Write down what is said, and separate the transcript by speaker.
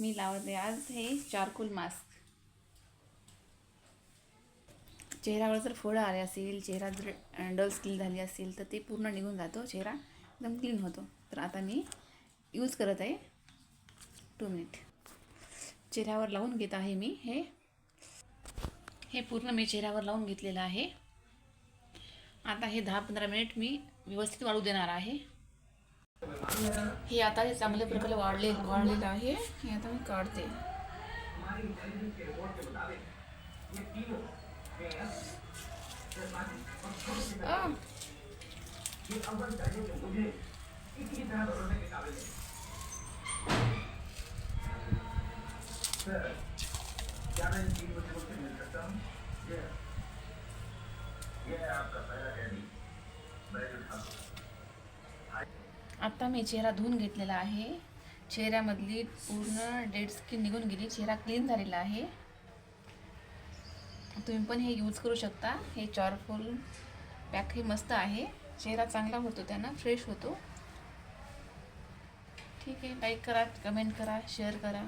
Speaker 1: मी लावते आज हे चारकोल मास्क. चेहऱ्यावर जर फोडं आले असेल, चेहरा जर डल स्किन झाली असेल तर ते पूर्ण निघून जातो, चेहरा एकदम क्लीन होतो. तर आता मी यूज करत आहे. 2 मिनिट चेहऱ्यावर लावून घेत आहे मी. हे पूर्ण मी चेहऱ्यावर लावून घेतलेलं आहे. आता हे 10-15 मिनिट मी व्यवस्थित वाळू देणार आहे. हे आता हे चांगल्या प्रकारे वाळलेलं आहे. हे आता मी काढते. आता मी चेहरा धुवून घेतलेला आहे. चेहऱ्यामधली पूर्ण डेड स्किन निघून गेली. चेहरा क्लीन झालेला आहे. तुम्ही पण हे यूज करू शकता. हे चारकोल पॅक हे मस्त आहे. चेहरा चांगला होतो, त्यानं फ्रेश होतो. ठीक आहे, लाईक करा, कमेंट करा, शेअर करा.